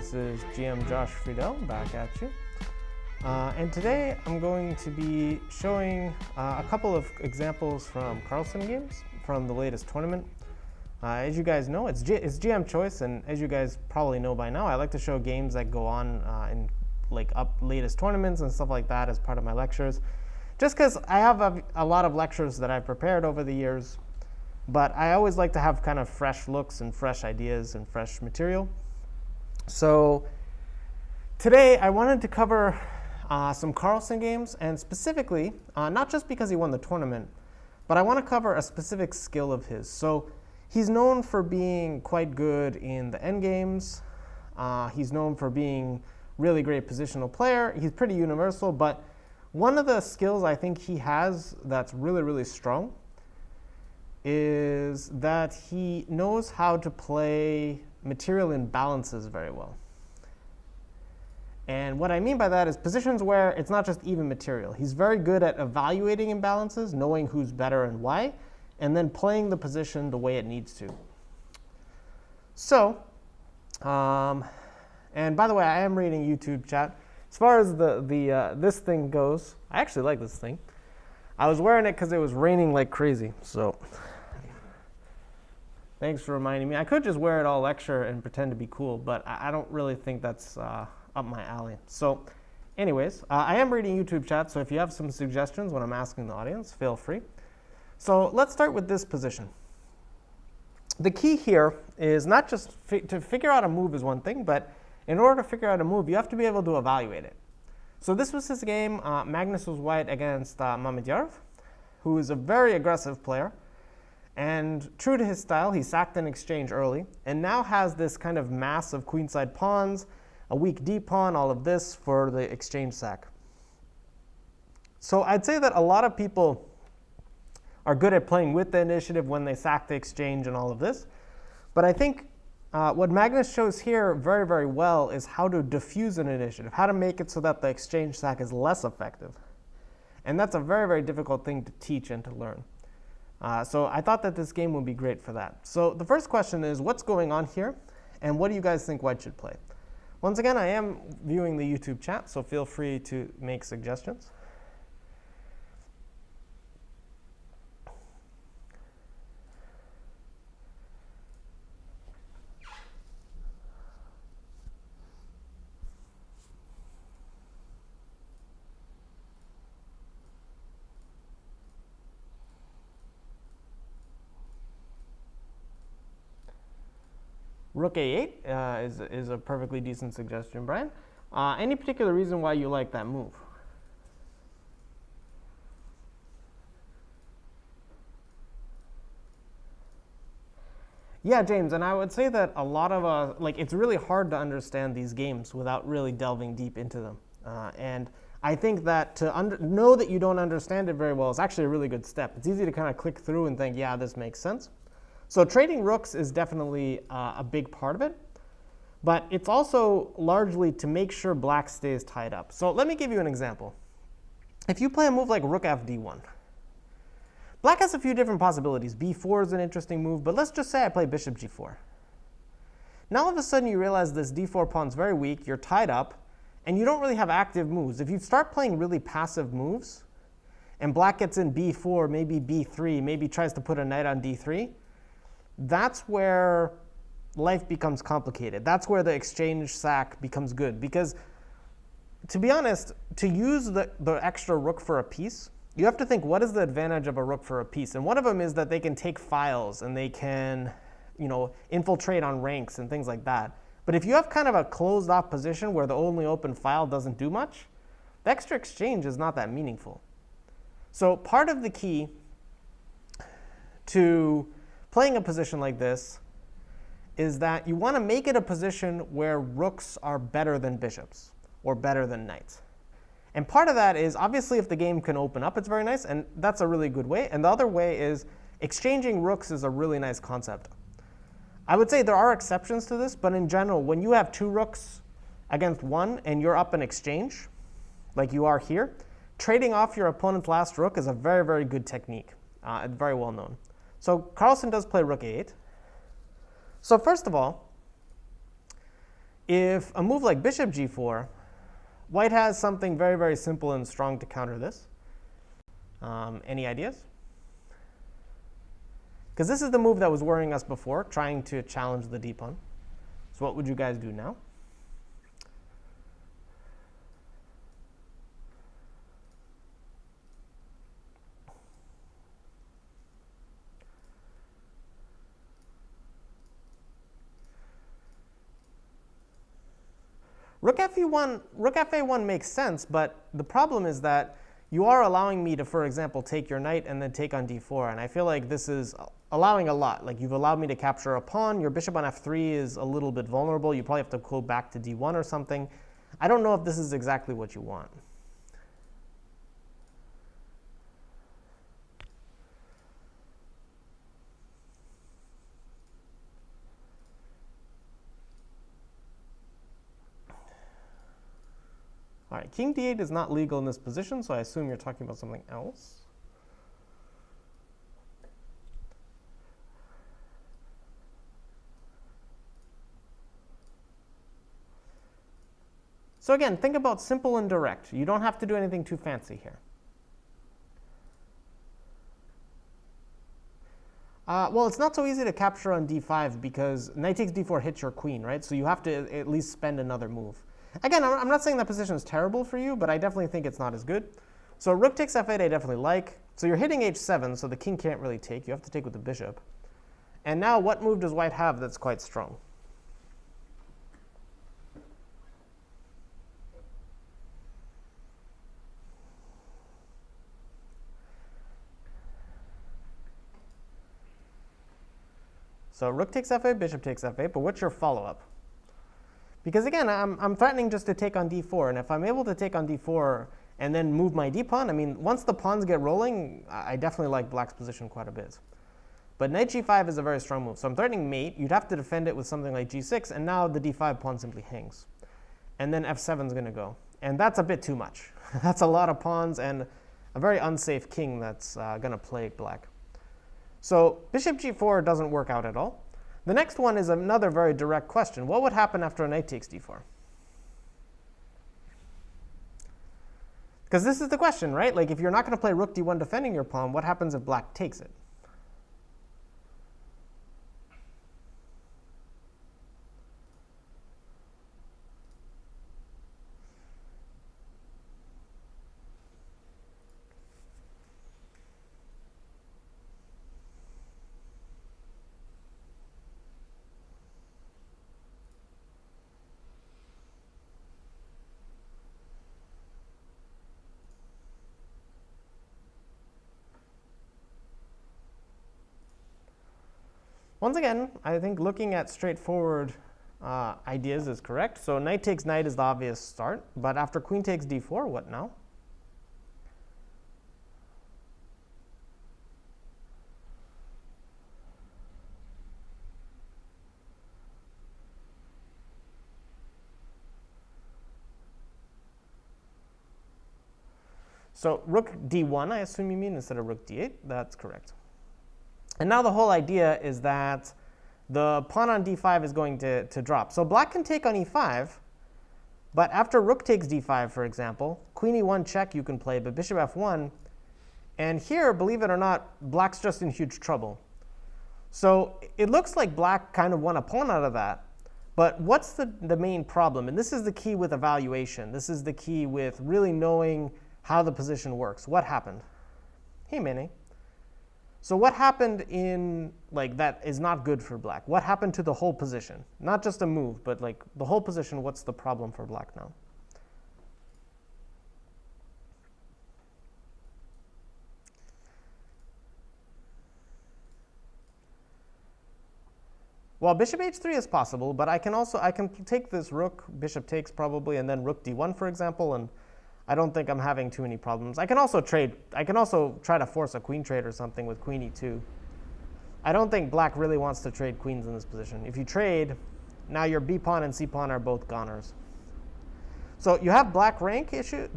This is GM Josh Friedel back at you. And today I'm going to be showing a couple of examples from Carlsen games from the latest tournament. As you guys know, it's GM choice, and as you guys probably know by now, I like to show games that go on in latest tournaments and stuff like that as part of my lectures. Just because I have a lot of lectures that I've prepared over the years, but I always like to have kind of fresh looks and fresh ideas and fresh material. So today I wanted to cover some Carlsen games, and specifically, not just because he won the tournament, but I want to cover a specific skill of his. So he's known for being quite good in the end games. He's known for being really great positional player. He's pretty universal, but one of the skills I think he has that's really, really strong is that he knows how to play material imbalances very well. And what I mean by that is positions where it's not just even material. He's very good at evaluating imbalances, knowing who's better and why, and then playing the position the way it needs to. So, and by the way, I am reading YouTube chat. As far as this thing goes, I actually like this thing. I was wearing it because it was raining like crazy, so thanks for reminding me. I could just wear it all lecture and pretend to be cool, but I don't really think that's up my alley. So anyways, I am reading YouTube chat, so if you have some suggestions when I'm asking the audience, feel free. So let's start with this position. The key here is not just to figure out a move is one thing, but in order to figure out a move, you have to be able to evaluate it. So this was his game. Magnus was white against Mamedyarov, who is a very aggressive player. And true to his style, he sacked an exchange early, and now has this kind of mass of queenside pawns, a weak d pawn, all of this for the exchange sack. So I'd say that a lot of people are good at playing with the initiative when they sack the exchange and all of this. But I think what Magnus shows here very, very well is how to diffuse an initiative, how to make it so that the exchange sack is less effective. And that's a very, very difficult thing to teach and to learn. So I thought that this game would be great for that. So the first question is, what's going on here? And what do you guys think white should play? Once again, I am viewing the YouTube chat, so feel free to make suggestions. Rook a8 is a perfectly decent suggestion, Brian. Any particular reason why you like that move? Yeah, James, and I would say that a lot of it's really hard to understand these games without really delving deep into them. And I think that to know that you don't understand it very well is actually a really good step. It's easy to kind of click through and think, yeah, this makes sense. So trading rooks is definitely a big part of it, but it's also largely to make sure black stays tied up. So let me give you an example. If you play a move like rook fd1, black has a few different possibilities. b4 is an interesting move, but let's just say I play bishop g4. Now all of a sudden you realize this d4 pawn's very weak, you're tied up, and you don't really have active moves. If you start playing really passive moves, and black gets in b4, maybe b3, maybe tries to put a knight on d3, that's where life becomes complicated. That's where the exchange sack becomes good. Because to be honest, to use the extra rook for a piece, you have to think, what is the advantage of a rook for a piece? And one of them is that they can take files and they can, infiltrate on ranks and things like that. But if you have kind of a closed off position where the only open file doesn't do much, the extra exchange is not that meaningful. So part of the key to playing a position like this is that you want to make it a position where rooks are better than bishops or better than knights. And part of that is, obviously, if the game can open up, it's very nice, and that's a really good way. And the other way is exchanging rooks is a really nice concept. I would say there are exceptions to this, but in general, when you have two rooks against one and you're up in exchange, like you are here, trading off your opponent's last rook is a very, very good technique. It's very well known. So Carlsen does play rook a8. So first of all, If a move like bishop g4, white has something very, very simple and strong to counter this. Any ideas? Because this is the move that was worrying us before, trying to challenge the d pawn. So what would you guys do now? Rook fa1 makes sense, but the problem is that you are allowing me to, for example, take your knight and then take on d4, and I feel like this is allowing a lot. Like, you've allowed me to capture a pawn, your bishop on f3 is a little bit vulnerable, you probably have to go back to d1 or something. I don't know if this is exactly what you want. All right, king d8 is not legal in this position, so I assume you're talking about something else. So again, think about simple and direct. You don't have to do anything too fancy here. Well, it's not so easy to capture on d5 because knight takes d4 hits your queen, right? So you have to at least spend another move. Again, I'm not saying that position is terrible for you, but I definitely think it's not as good. So rook takes f8 I definitely like. So you're hitting h7, so the king can't really take. You have to take with the bishop. And now what move does white have that's quite strong? So rook takes f8, bishop takes f8, but what's your follow-up? Because again, I'm threatening just to take on d4, and if I'm able to take on d4 and then move my d-pawn, I mean, once the pawns get rolling, I definitely like black's position quite a bit. But knight g5 is a very strong move, so I'm threatening mate. You'd have to defend it with something like g6, and now the d5 pawn simply hangs. And then f7 is going to go. And that's a bit too much. That's a lot of pawns and a very unsafe king that's going to plague black. So bishop g4 doesn't work out at all. The next one is another very direct question. What would happen after a knight takes d4? Because this is the question, right? Like, if you're not going to play rook d1 defending your pawn, what happens if black takes it? Once again, I think looking at straightforward ideas is correct. So knight takes knight is the obvious start, but after queen takes d4, what now? So rook d1, I assume you mean, instead of rook d8. That's correct. And now the whole idea is that the pawn on d5 is going to drop. So black can take on e5, but after rook takes d5, for example, queen e1 check you can play, but bishop f1. And here, believe it or not, black's just in huge trouble. So it looks like black kind of won a pawn out of that. But what's the main problem? And this is the key with evaluation. This is the key with really knowing how the position works. What happened? Hey, Manny. So what happened in, like, that is not good for black? What happened to the whole position? Not just a move, but like the whole position, what's the problem for black now? Well, bishop h3 is possible, but I can take this rook, bishop takes probably, and then rook d1, for example, and I don't think I'm having too many problems. I can also trade. I can also try to force a queen trade or something with queen e2. I don't think black really wants to trade queens in this position. If you trade, now your b pawn and c pawn are both goners. So you have back rank issues.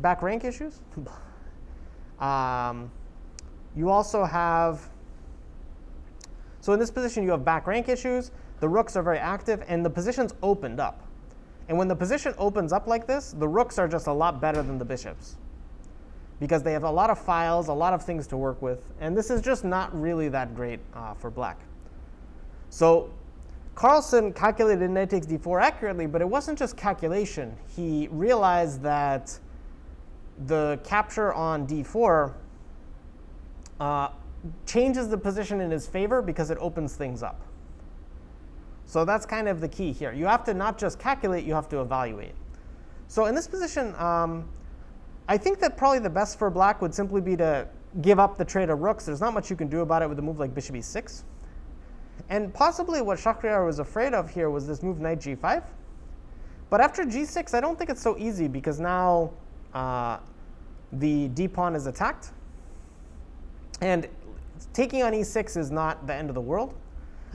You also have, so in this position you have back rank issues. The rooks are very active, and the position's opened up. And when the position opens up like this, the rooks are just a lot better than the bishops, because they have a lot of files, a lot of things to work with, and this is just not really that great for black. So Carlsen calculated knight takes d4 accurately, but it wasn't just calculation. He realized that the capture on d4 changes the position in his favor because it opens things up. So that's kind of the key here. You have to not just calculate, you have to evaluate. So in this position, I think that probably the best for black would simply be to give up the trade of rooks. There's not much you can do about it with a move like bishop e6. And possibly what Shakhriyar was afraid of here was this move knight g5. But after g6, I don't think it's so easy, because now the d-pawn is attacked. And taking on e6 is not the end of the world.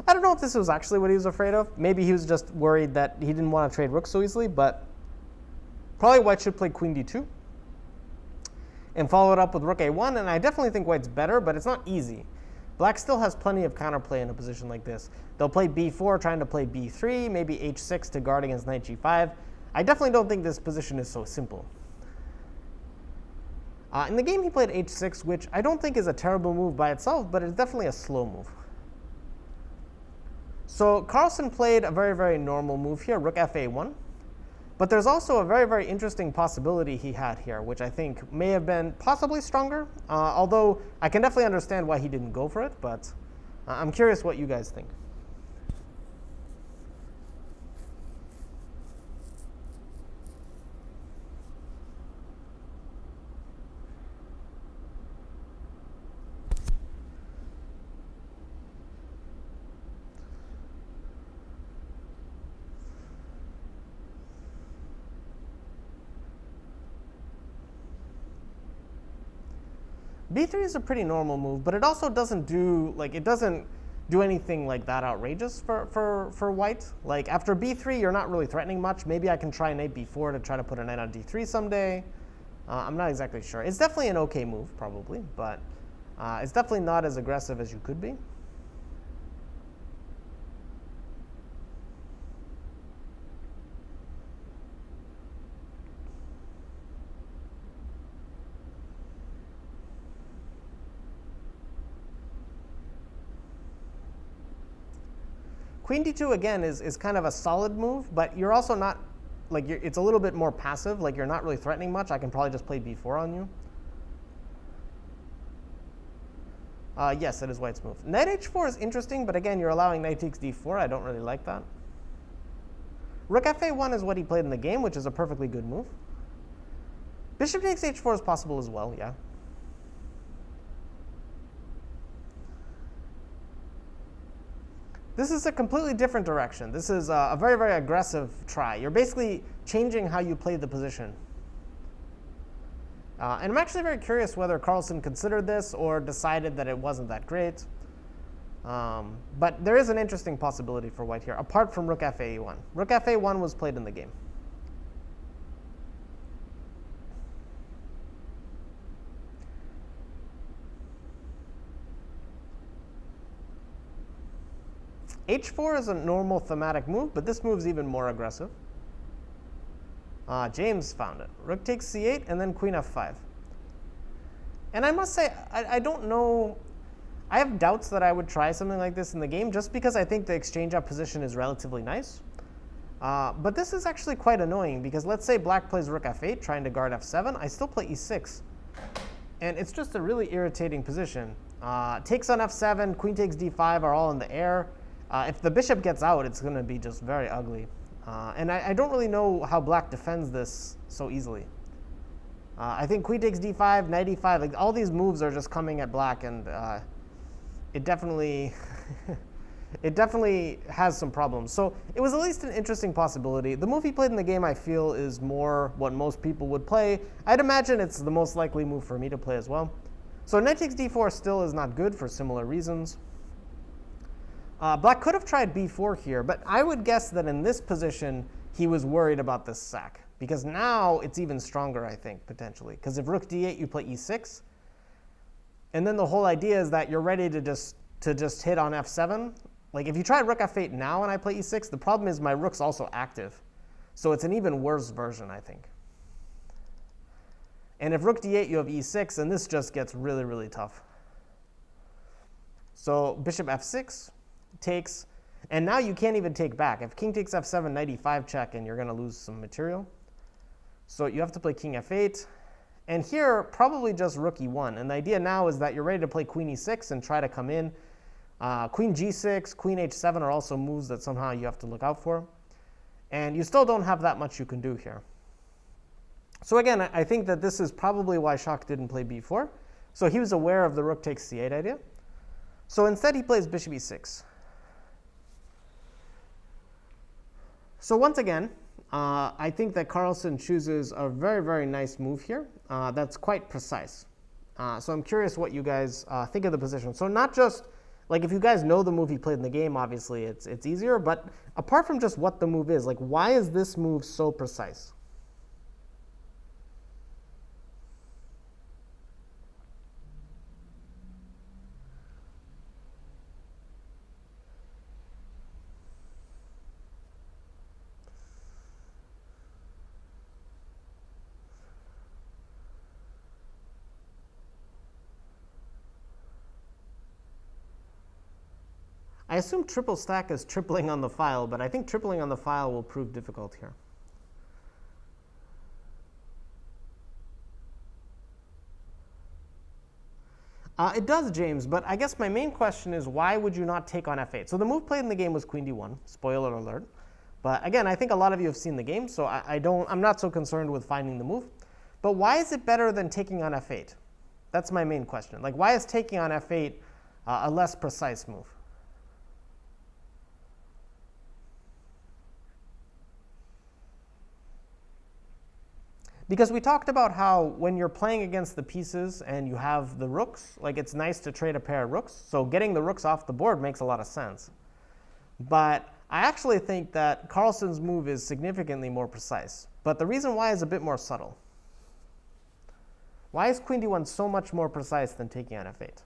I don't know if this was actually what he was afraid of. Maybe he was just worried that he didn't want to trade rooks so easily, but probably white should play queen d2 and follow it up with rook a1, and I definitely think white's better, but it's not easy. Black still has plenty of counterplay in a position like this. They'll play b4, trying to play b3, maybe h6 to guard against knight g5. I definitely don't think this position is so simple. In the game, he played h6, which I don't think is a terrible move by itself, but it's definitely a slow move. So Carlsen played a very, very normal move here, rook fa1. But there's also a very, very interesting possibility he had here, which I think may have been possibly stronger, although I can definitely understand why he didn't go for it, but I'm curious what you guys think. b3 is a pretty normal move, but it also doesn't do anything like that outrageous for white. Like after b3, you're not really threatening much. Maybe I can try knight b4 to try to put a knight on d3 someday. I'm not exactly sure. It's definitely an okay move, probably, but it's definitely not as aggressive as you could be. Queen d2, again, is kind of a solid move, but you're also not, like, it's a little bit more passive. Like, you're not really threatening much. I can probably just play b4 on you. Yes, it is white's move. Knight h4 is interesting, but again, you're allowing knight takes d4. I don't really like that. Rook fa1 is what he played in the game, which is a perfectly good move. Bishop takes h4 is possible as well, yeah. This is a completely different direction. This is a very, very aggressive try. You're basically changing how you play the position. And I'm actually very curious whether Carlsen considered this or decided that it wasn't that great. But there is an interesting possibility for white here, apart from rook fa1. Rook fa1 was played in the game. h4 is a normal thematic move, but this move's even more aggressive. James found it. Rook takes c8, and then queen f5. And I must say, I don't know. I have doubts that I would try something like this in the game, just because I think the exchange up position is relatively nice. But this is actually quite annoying, because let's say black plays rook f8, trying to guard f7. I still play e6. And it's just a really irritating position. Takes on f7, queen takes d5 are all in the air. If the bishop gets out, it's going to be just very ugly. And I don't really know how black defends this so easily. I think queen takes d5, knight e5, like all these moves are just coming at black, and it definitely it definitely has some problems. So it was at least an interesting possibility. The move he played in the game, I feel, is more what most people would play. I'd imagine it's the most likely move for me to play as well. So knight takes d4 still is not good for similar reasons. Black could have tried b4 here, but I would guess that in this position, he was worried about this sack, because now it's even stronger, I think, potentially. Because if rook d8, you play e6, and then the whole idea is that you're ready to just hit on f7. Like if you try rook f8 now and I play e6, the problem is my rook's also active. So it's an even worse version, I think. And if rook d8, you have e6, and this just gets really, really tough. So bishop f6 takes, and now you can't even take back. If king takes f7, knight e5 check, and you're going to lose some material. So you have to play king f8. And here, probably just rook e1. And the idea now is that you're ready to play queen e6 and try to come in. Queen g6, queen h7 are also moves that somehow you have to look out for. And you still don't have that much you can do here. So again, I think that this is probably why Shak didn't play b4. So he was aware of the rook takes c8 idea. So instead he plays bishop e6. So once again, I think that Carlsen chooses a very, very nice move here that's quite precise. So I'm curious what you guys think of the position. So not just, like if you guys know the move he played in the game, obviously it's easier, but apart from just what the move is, like why is this move so precise? I assume triple stack is tripling on the file, but I think tripling on the file will prove difficult here. It does, James, but I guess my main question is why would you not take on f8? So the move played in the game was queen d1, spoiler alert. But again, I think a lot of you have seen the game, so I'm not so concerned with finding the move. But why is it better than taking on f8? That's my main question. Like, why is taking on f8 a less precise move? Because we talked about how when you're playing against the pieces and you have the rooks, like it's nice to trade a pair of rooks. So getting the rooks off the board makes a lot of sense. But I actually think that Carlsen's move is significantly more precise. But the reason why is a bit more subtle. Why is queen d1 so much more precise than taking on f8?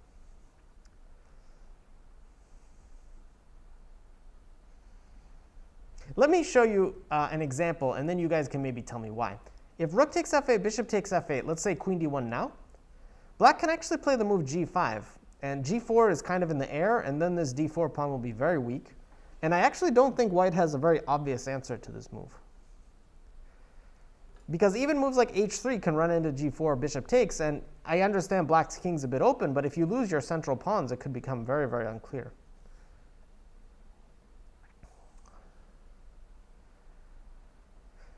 Let me show you an example, and then you guys can maybe tell me why. If rook takes f8, bishop takes f8, let's say queen d1 now, black can actually play the move g5. And g4 is kind of in the air, and then this d4 pawn will be very weak. And I actually don't think white has a very obvious answer to this move. Because even moves like h3 can run into g4, bishop takes, and I understand black's king's a bit open, but if you lose your central pawns, it could become very, very unclear.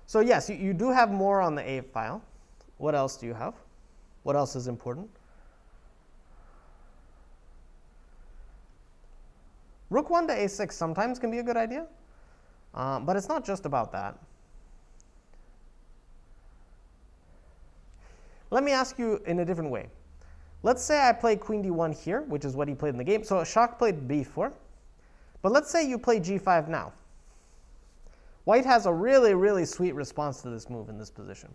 So yes, you do have more on the A file. What else do you have? What else is important? Rook 1 to a6 sometimes can be a good idea, but it's not just about that. Let me ask you in a different way. Let's say I play queen d1 here, which is what he played in the game. So Shak played b4. But let's say you play g5 now. White has a really, really sweet response to this move in this position.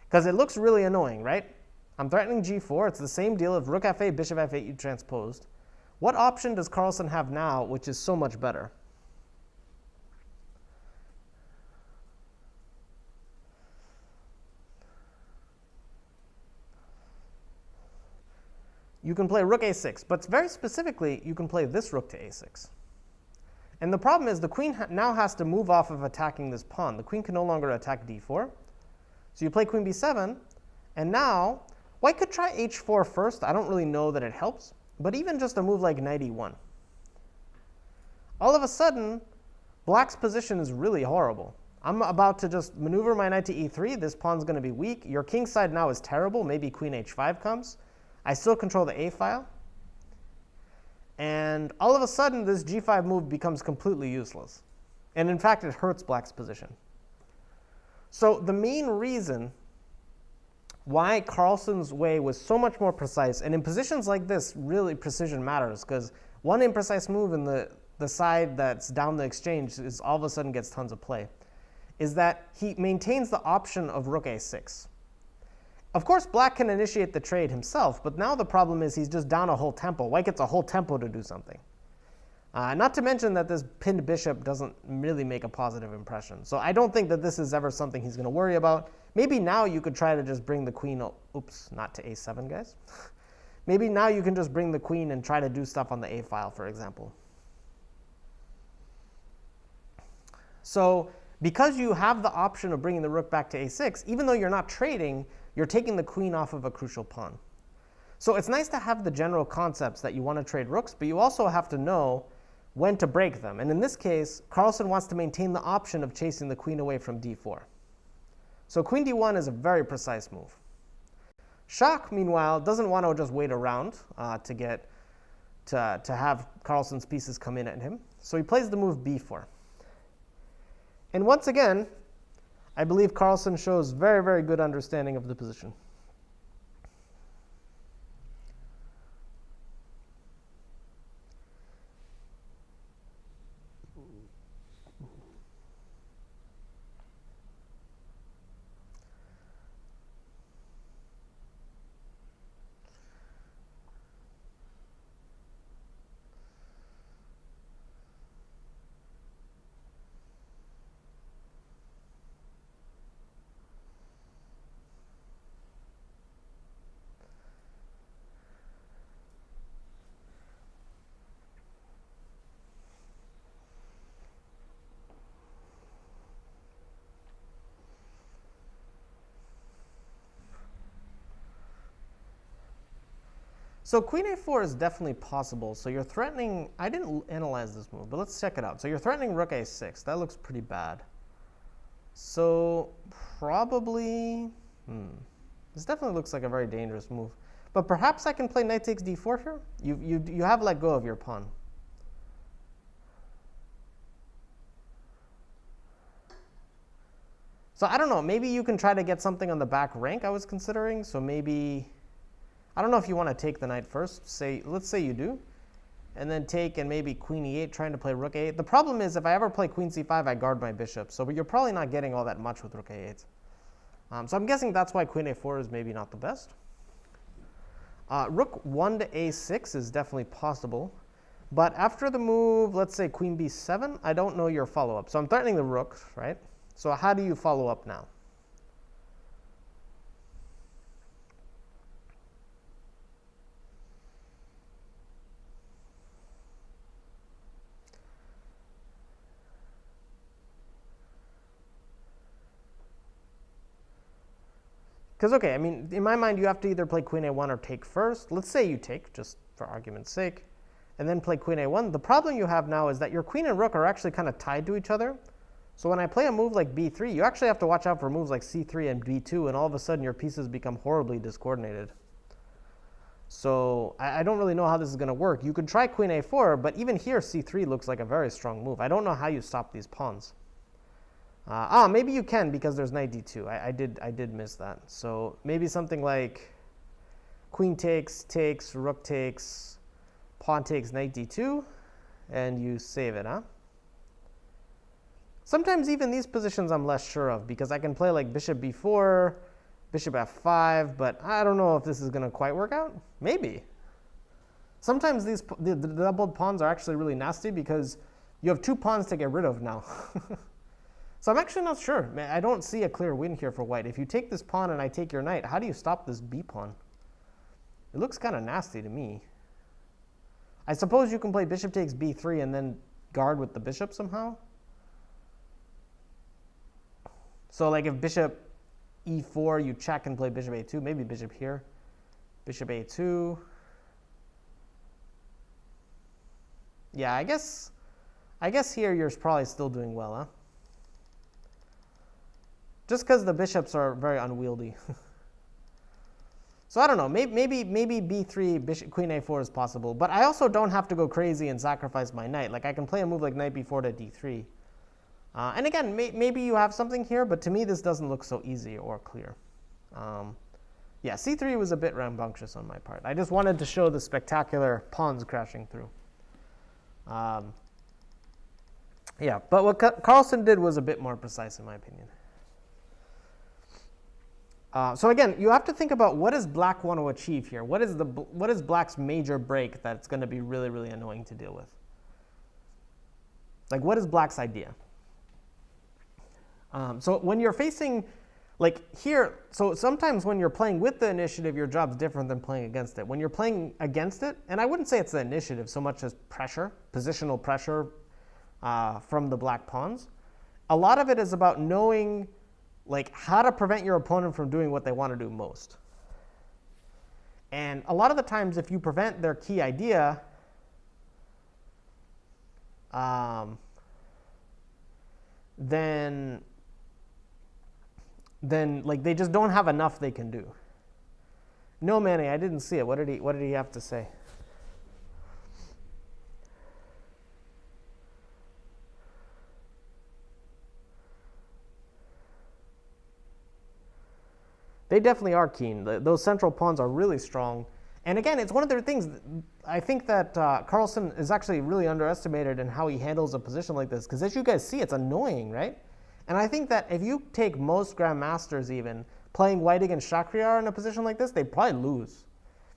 Because it looks really annoying, right? I'm threatening g4. It's the same deal. If rook f8, bishop f8, you transposed. What option does Carlsen have now, which is so much better? You can play rook a6, but very specifically, you can play this rook to a6. And the problem is the queen now has to move off of attacking this pawn. The queen can no longer attack d4. So you play queen b7, and now white could try h4 first. I don't really know that it helps, but even just a move like knight e1. All of a sudden, black's position is really horrible. I'm about to just maneuver my knight to e3. This pawn's going to be weak. Your king side now is terrible. Maybe queen h5 comes. I still control the a file. And all of a sudden, this g5 move becomes completely useless. And in fact, it hurts black's position. So the main reason why Carlsen's way was so much more precise, and in positions like this, really precision matters, because one imprecise move in the side that's down the exchange is all of a sudden gets tons of play, is that he maintains the option of rook a6. Of course, black can initiate the trade himself, but now the problem is he's just down a whole tempo. White gets a whole tempo to do something. Not to mention that this pinned bishop doesn't really make a positive impression. So I don't think that this is ever something he's going to worry about. Maybe now you could try to just bring the queen, oops, not to a7, guys. Maybe now you can just bring the queen and try to do stuff on the a file, for example. So because you have the option of bringing the rook back to a6, even though you're not trading, you're taking the queen off of a crucial pawn. So it's nice to have the general concepts that you want to trade rooks, but you also have to know when to break them. And in this case, Carlsen wants to maintain the option of chasing the queen away from d4. So queen d1 is a very precise move. Shak, meanwhile, doesn't want to just wait around to have Carlsen's pieces come in at him. So he plays the move b4. And once again, I believe Carlsen shows very, very good understanding of the position. So queen a4 is definitely possible. So you're threatening, I didn't analyze this move, but let's check it out. So you're threatening rook a6. That looks pretty bad. So probably, this definitely looks like a very dangerous move. But perhaps I can play knight takes d4 here. You have let go of your pawn. So I don't know, maybe you can try to get something on the back rank I was considering. So maybe, I don't know if you want to take the knight first. Let's say you do. And then take and maybe queen e8, trying to play rook a8. The problem is if I ever play queen c5, I guard my bishop. So you're probably not getting all that much with rook a8. So I'm guessing that's why queen a4 is maybe not the best. Rook 1 to a6 is definitely possible. But after the move, let's say queen b7, I don't know your follow-up. So I'm threatening the rook, right? So how do you follow up now? Because, okay, I mean, in my mind, you have to either play queen a1 or take first. Let's say you take, just for argument's sake, and then play queen a1. The problem you have now is that your queen and rook are actually kind of tied to each other. So when I play a move like b3, you actually have to watch out for moves like c3 and b2, and all of a sudden your pieces become horribly discoordinated. So I don't really know how this is going to work. You could try queen a4, but even here c3 looks like a very strong move. I don't know how you stop these pawns. Maybe you can because there's knight d2. I did miss that. So maybe something like queen takes, rook takes, pawn takes, knight d2, and you save it, huh? Sometimes even these positions I'm less sure of because I can play like bishop b4, bishop f5, but I don't know if this is going to quite work out. Maybe. Sometimes the doubled pawns are actually really nasty because you have two pawns to get rid of now. So I'm actually not sure. I don't see a clear win here for white. If you take this pawn and I take your knight, how do you stop this b pawn? It looks kind of nasty to me. I suppose you can play bishop takes b3 and then guard with the bishop somehow. So like if bishop e4, you check and play bishop a2, maybe bishop here, bishop a2. Yeah, I guess here you're probably still doing well, huh? Just because the bishops are very unwieldy. So I don't know, maybe b3, bishop, queen a4 is possible, but I also don't have to go crazy and sacrifice my knight. Like I can play a move like knight b4 to d3. And again, maybe you have something here, but to me this doesn't look so easy or clear. Yeah, c3 was a bit rambunctious on my part. I just wanted to show the spectacular pawns crashing through. Yeah, but what Carlsen did was a bit more precise in my opinion. So again, you have to think about what does black want to achieve here? What is black's major break that's going to be really, really annoying to deal with? Like, what is black's idea? So when you're facing, like here, so sometimes when you're playing with the initiative, your job's different than playing against it. When you're playing against it, and I wouldn't say it's the initiative so much as pressure, positional pressure from the black pawns, a lot of it is about knowing like how to prevent your opponent from doing what they want to do most. And a lot of the times, if you prevent their key idea, then like they just don't have enough they can do. No, Manny, I didn't see it. What did he have to say? They definitely are keen. Those central pawns are really strong. And again, it's one of their things. I think that Carlsen is actually really underestimated in how he handles a position like this. Because as you guys see, it's annoying, right? And I think that if you take most Grandmasters even, playing White against Shakhriyar in a position like this, they'd probably lose.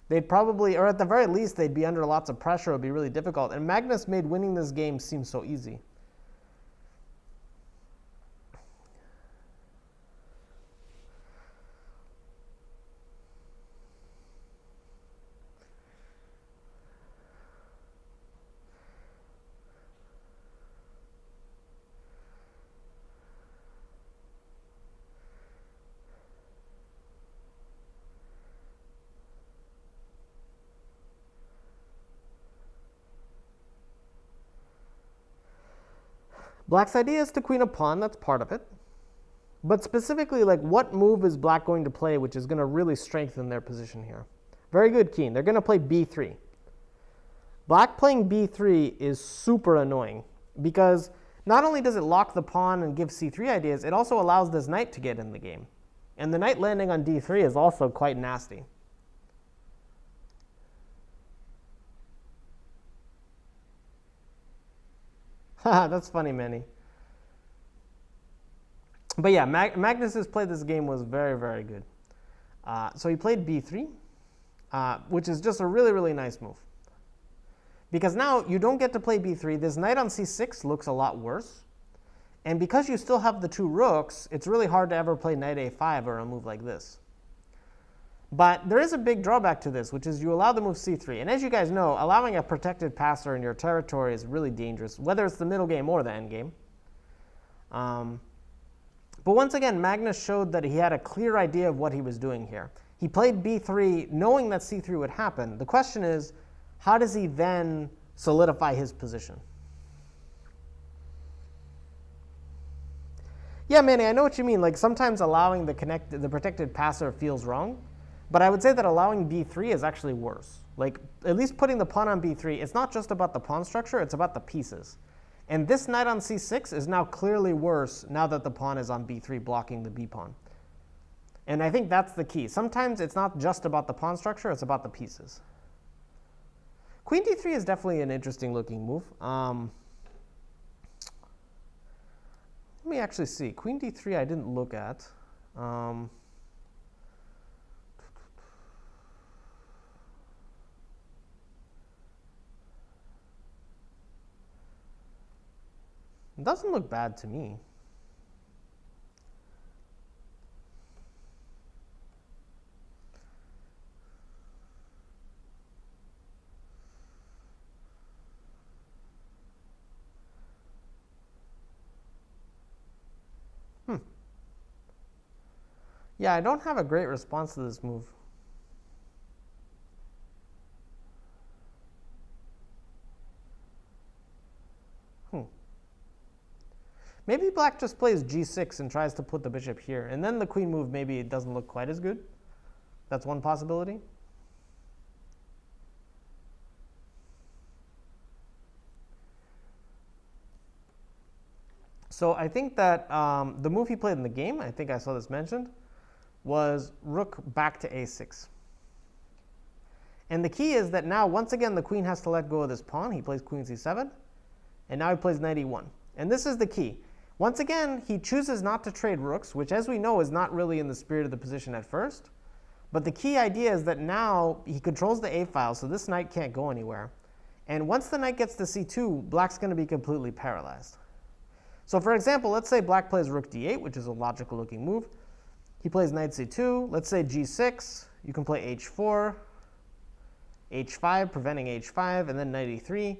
They'd probably, or at the very least, they'd be under lots of pressure. It would be really difficult. And Magnus made winning this game seem so easy. Black's idea is to queen a pawn, that's part of it. But specifically, like, what move is black going to play which is going to really strengthen their position here? Very good, Keen. They're going to play b3. Black playing b3 is super annoying because not only does it lock the pawn and give c3 ideas, it also allows this knight to get in the game. And the knight landing on d3 is also quite nasty. Haha, that's funny, Manny. But yeah, Magnus's play this game was very, very good. So he played b3, which is just a really, really nice move. Because now you don't get to play b3. This knight on c6 looks a lot worse. And because you still have the two rooks, it's really hard to ever play knight a5 or a move like this. But there is a big drawback to this, which is you allow the move c3. And as you guys know, allowing a protected passer in your territory is really dangerous, whether it's the middle game or the end game. But once again, Magnus showed that he had a clear idea of what he was doing here. He played b3 knowing that c3 would happen. The question is, how does he then solidify his position? Yeah, Manny, I know what you mean. Like sometimes allowing the protected passer feels wrong. But I would say that allowing b3 is actually worse. Like, at least putting the pawn on b3, it's not just about the pawn structure, it's about the pieces. And this knight on c6 is now clearly worse now that the pawn is on b3 blocking the b pawn. And I think that's the key. Sometimes it's not just about the pawn structure, it's about the pieces. Queen d3 is definitely an interesting looking move. Let me actually see. Queen d3 I didn't look at. It doesn't look bad to me. Yeah, I don't have a great response to this move. Maybe black just plays g6 and tries to put the bishop here. And then the queen move, maybe it doesn't look quite as good. That's one possibility. So I think that the move he played in the game, I think I saw this mentioned, was rook back to a6. And the key is that now, once again, the queen has to let go of this pawn. He plays queen c7. And now he plays knight e1. And this is the key. Once again, he chooses not to trade rooks, which as we know is not really in the spirit of the position at first. But the key idea is that now he controls the a file, so this knight can't go anywhere. And once the knight gets to c2, black's going to be completely paralyzed. So for example, let's say black plays rook d8, which is a logical looking move. He plays knight c2. Let's say g6. You can play h4, h5, preventing h5, and then knight e3.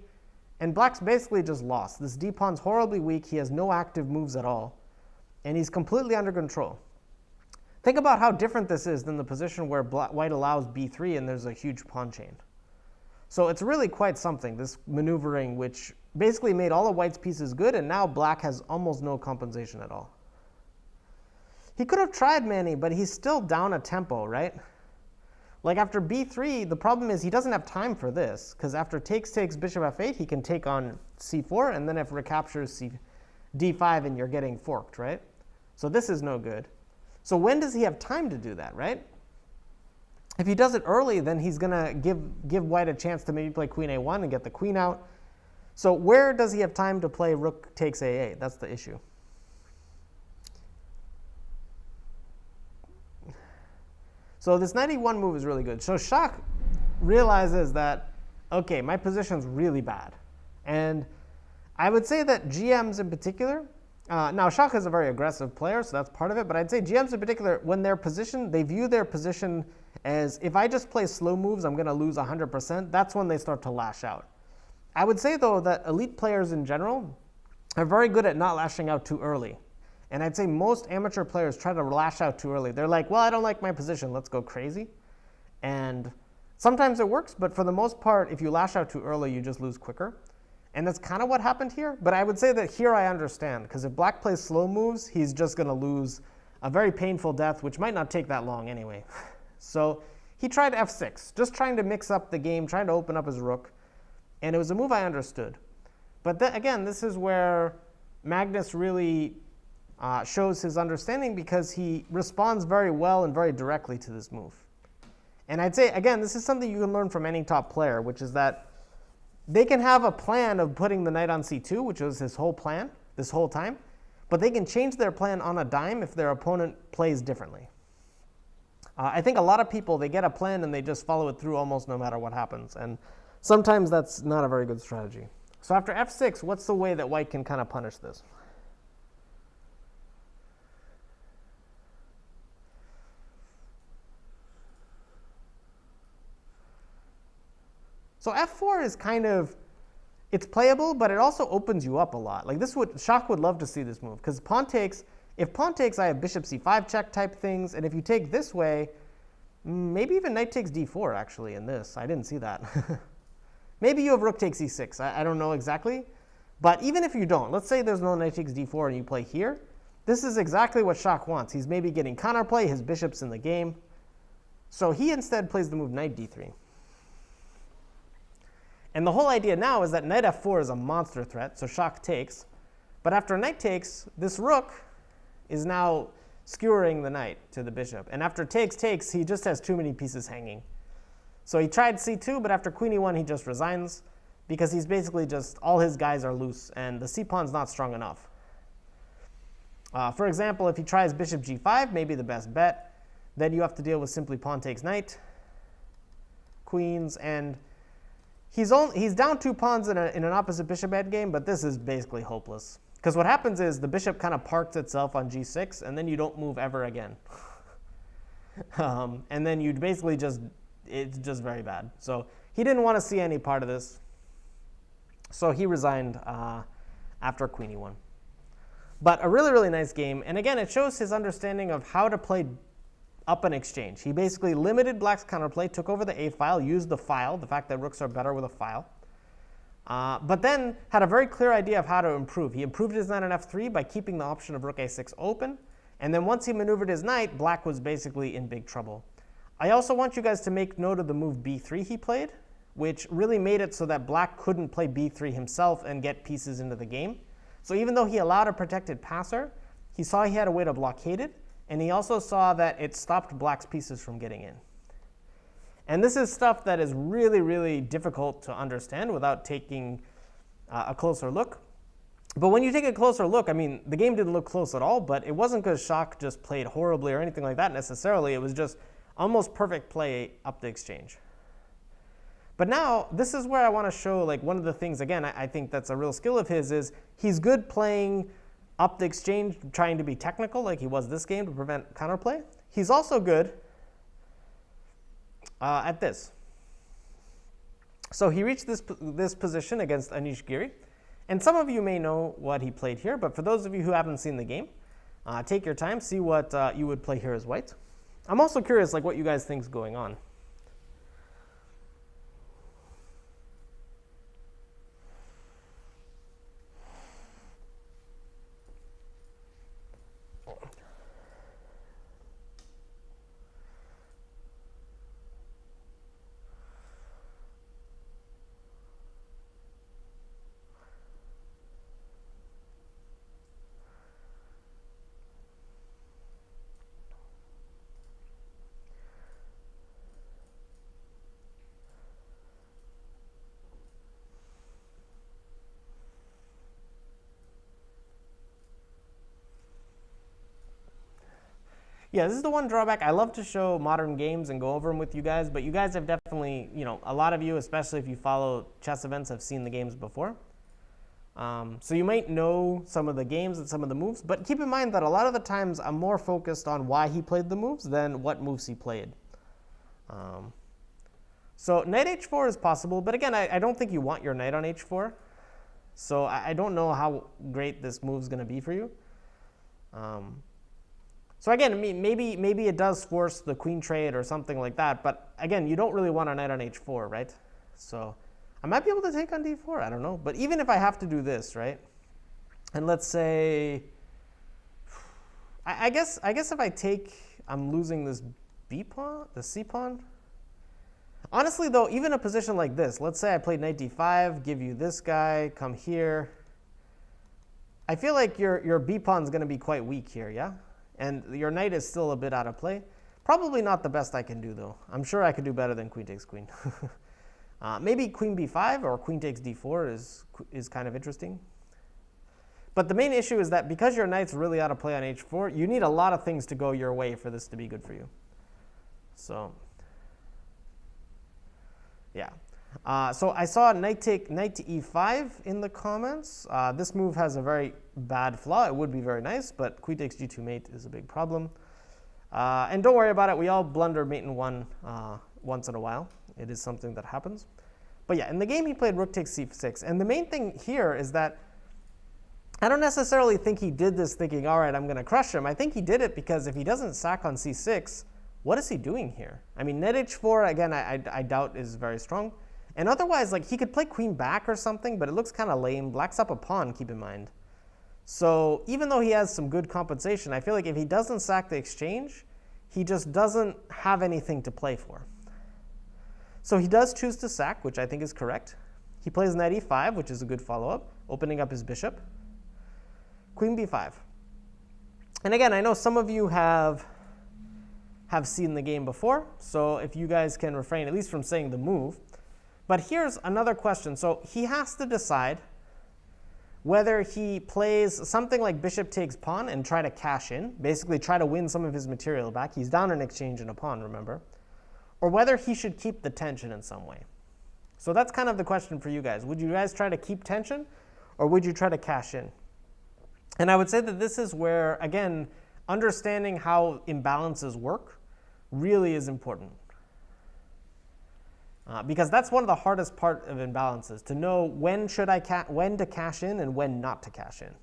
And black's basically just lost. This d-pawn's horribly weak. He has no active moves at all. And he's completely under control. Think about how different this is than the position where white allows b3 and there's a huge pawn chain. So it's really quite something, this maneuvering, which basically made all of white's pieces good, and now black has almost no compensation at all. He could have tried Manny, but he's still down a tempo, right? Like after b3, the problem is he doesn't have time for this, because after takes bishop f8, he can take on c4, and then if recaptures d5 and you're getting forked, right? So this is no good. So when does he have time to do that, right? If he does it early, then he's going to give white a chance to maybe play queen a1 and get the queen out. So where does he have time to play rook takes a8? That's the issue. So this knight e1 move is really good. So Shak realizes that, okay, my position's really bad. And I would say that GMs in particular, now Shak is a very aggressive player, so that's part of it, but I'd say GMs in particular, when they're positioned, they view their position as, if I just play slow moves, I'm going to lose 100%. That's when they start to lash out. I would say, though, that elite players in general are very good at not lashing out too early. And I'd say most amateur players try to lash out too early. They're like, well, I don't like my position, let's go crazy. And sometimes it works, but for the most part, if you lash out too early, you just lose quicker. And that's kind of what happened here. But I would say that here I understand, because if black plays slow moves, he's just going to lose a very painful death, which might not take that long anyway. So he tried f6, just trying to mix up the game, trying to open up his rook. And it was a move I understood. But again, this is where Magnus really shows his understanding, because he responds very well and very directly to this move. And I'd say, again, this is something you can learn from any top player, which is that they can have a plan of putting the knight on c2, which was his whole plan this whole time, but they can change their plan on a dime if their opponent plays differently. I think a lot of people, they get a plan and they just follow it through almost no matter what happens. And sometimes that's not a very good strategy. So after f6, what's the way that white can kind of punish this? So f4 is kind of, it's playable, but it also opens you up a lot. Like this Shak would love to see this move, because pawn takes, if pawn takes, I have bishop c5 check type things, and if you take this way, maybe even knight takes d4 actually in this. I didn't see that. Maybe you have rook takes e6. I don't know exactly. But even if you don't, let's say there's no knight takes d4 and you play here, this is exactly what Shak wants. He's maybe getting counterplay, his bishop's in the game. So he instead plays the move knight d3. And the whole idea now is that knight f4 is a monster threat, so Shak takes. But after knight takes, this rook is now skewering the knight to the bishop. And after takes, he just has too many pieces hanging. So he tried c2, but after queen e1, he just resigns, because he's basically just, all his guys are loose, and the c-pawn's not strong enough. For example, if he tries bishop g5, maybe the best bet, then you have to deal with simply pawn takes knight, queens, and he's down 2 pawns in an opposite bishop endgame, but this is basically hopeless. Because what happens is the bishop kind of parks itself on g6, and then you don't move ever again. And then you basically just, it's just very bad. So he didn't want to see any part of this. So he resigned after queen e1. But a really, really nice game. And again, it shows his understanding of how to play up an exchange. He basically limited black's counterplay, took over the a file, used the file, the fact that rooks are better with a file. But then had a very clear idea of how to improve. He improved his knight on f3 by keeping the option of rook a6 open. And then once he maneuvered his knight, black was basically in big trouble. I also want you guys to make note of the move b3 he played, which really made it so that black couldn't play b3 himself and get pieces into the game. So even though he allowed a protected passer, he saw he had a way to blockade it, and he also saw that it stopped black's pieces from getting in. And this is stuff that is really, really difficult to understand without taking a closer look. But when you take a closer look, I mean, the game didn't look close at all, but it wasn't because Shak just played horribly or anything like that necessarily. It was just almost perfect play up the exchange. But now, this is where I want to show, like, one of the things, again, I think that's a real skill of his, is he's good playing up the exchange, trying to be technical, like he was this game, to prevent counterplay. He's also good at this. So he reached this position against Anish Giri. And some of you may know what he played here, but for those of you who haven't seen the game, take your time, see what you would play here as white. I'm also curious, like, what you guys think is going on. Yeah, this is the one drawback. I love to show modern games and go over them with you guys, but you guys have definitely, you know, a lot of you, especially if you follow chess events, have seen the games before. So you might know some of the games and some of the moves, but keep in mind that a lot of the times I'm more focused on why he played the moves than what moves he played. So knight h4 is possible, but again, I don't think you want your knight on h4. So I don't know how great this move is going to be for you. So again, maybe it does force the queen trade or something like that, but again, you don't really want a knight on h4, right? So I might be able to take on d4, I don't know. But even if I have to do this, right? And let's say, I guess if I take, I'm losing this b pawn, the c pawn. Honestly though, even a position like this, let's say I played knight d5, give you this guy, come here. I feel like your b pawn is going to be quite weak here, yeah? And your knight is still a bit out of play. Probably not the best I can do, though. I'm sure I could do better than queen takes queen. Maybe queen b5 or queen takes d4 is kind of interesting. But the main issue is that because your knight's really out of play on h4, you need a lot of things to go your way for this to be good for you. So, yeah. So I saw knight to e5 in the comments. This move has a very bad flaw. It would be very nice, but queen takes g2 mate is a big problem. And don't worry about it. We all blunder mate in one once in a while. It is something that happens. But yeah, in the game he played rook takes c6. And the main thing here is that I don't necessarily think he did this thinking, all right, I'm going to crush him. I think he did it because if he doesn't sack on c6, what is he doing here? I mean, knight h4, again, I doubt is very strong. And otherwise, like, he could play queen back or something, but it looks kind of lame. Black's up a pawn, keep in mind. So even though he has some good compensation, I feel like if he doesn't sack the exchange, he just doesn't have anything to play for. So he does choose to sack, which I think is correct. He plays knight e5, which is a good follow-up, opening up his bishop. Queen b5. And again, I know some of you have seen the game before, so if you guys can refrain at least from saying the move. But here's another question. So he has to decide whether he plays something like bishop takes pawn and try to cash in, basically try to win some of his material back. He's down an exchange and a pawn, remember? Or whether he should keep the tension in some way. So that's kind of the question for you guys. Would you guys try to keep tension, or would you try to cash in? And I would say that this is where, again, understanding how imbalances work really is important. Because that's one of the hardest part of imbalances, to know when to cash in and when not to cash in.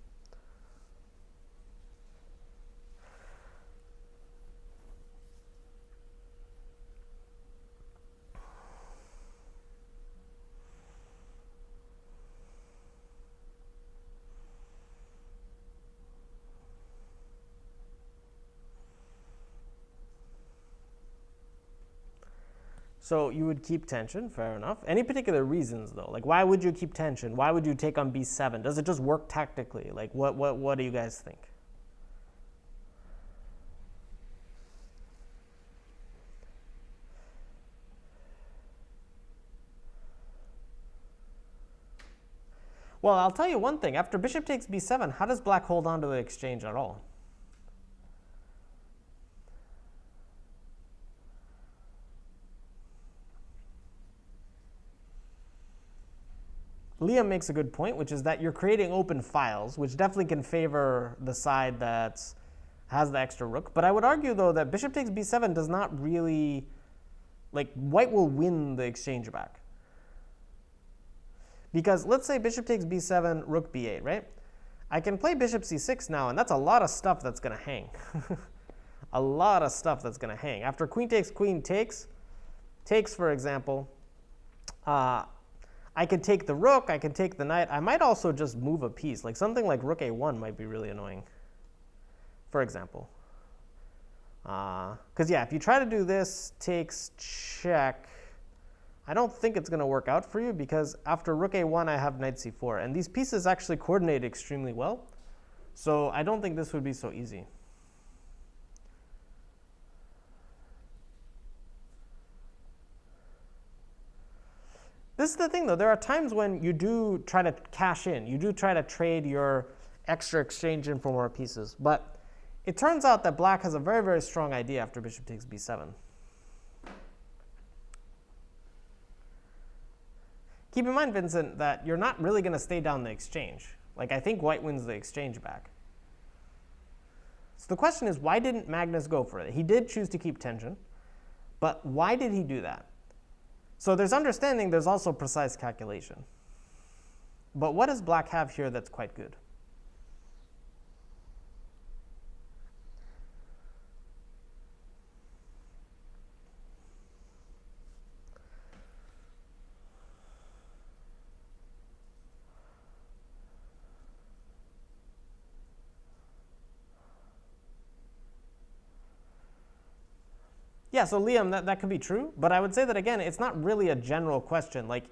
So you would keep tension, fair enough. Any particular reasons though? Like, why would you keep tension? Why would you take on b7? Does it just work tactically? Like, what do you guys think? Well, I'll tell you one thing. After bishop takes b7, how does black hold on to the exchange at all? Liam makes a good point, which is that you're creating open files, which definitely can favor the side that has the extra rook. But I would argue, though, that bishop takes b7 does not really, like, white will win the exchange back. Because let's say bishop takes b7, rook b8, right? I can play bishop c6 now, and that's a lot of stuff that's going to hang. A lot of stuff that's going to hang. After queen takes, for example, I could take the rook, I can take the knight. I might also just move a piece. Like something like rook a1 might be really annoying, for example. Because yeah, if you try to do this, takes, check, I don't think it's going to work out for you because after rook a1, I have knight c4. And these pieces actually coordinate extremely well. So I don't think this would be so easy. This is the thing, though. There are times when you do try to cash in. You do try to trade your extra exchange in for more pieces. But it turns out that black has a very, very strong idea after bishop takes b7. Keep in mind, Vincent, that you're not really going to stay down the exchange. Like, I think white wins the exchange back. So the question is, why didn't Magnus go for it? He did choose to keep tension. But why did he do that? So there's understanding, there's also precise calculation. But what does black have here that's quite good? Yeah, so Liam, that could be true, but I would say that again, it's not really a general question. Like,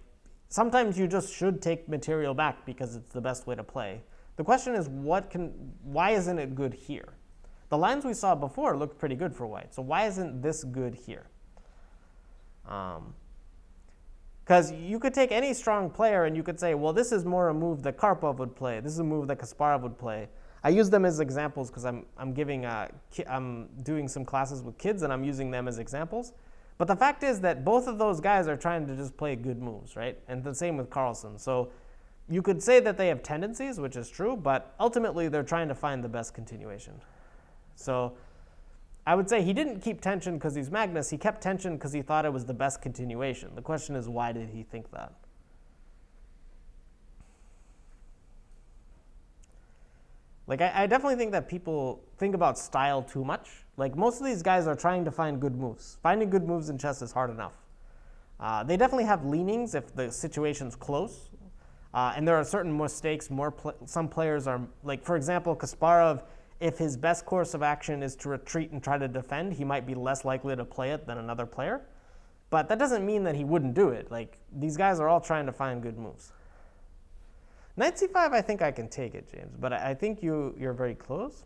sometimes you just should take material back because it's the best way to play. The question is, why isn't it good here? The lines we saw before looked pretty good for white, so why isn't this good here? Because you could take any strong player and you could say, well, this is more a move that Karpov would play. This is a move that Kasparov would play. I use them as examples because I'm doing some classes with kids and I'm using them as examples. But the fact is that both of those guys are trying to just play good moves, right? And the same with Carlsen. So you could say that they have tendencies, which is true, but ultimately they're trying to find the best continuation. So I would say he didn't keep tension because he's Magnus. He kept tension because he thought it was the best continuation. The question is, why did he think that? Like, I definitely think that people think about style too much. Like, most of these guys are trying to find good moves. Finding good moves in chess is hard enough. They definitely have leanings if the situation's close. And there are certain mistakes. Some players are, like, for example, Kasparov, if his best course of action is to retreat and try to defend, he might be less likely to play it than another player. But that doesn't mean that he wouldn't do it. Like, these guys are all trying to find good moves. Knight c5, I think I can take it, James, but I think you're very close.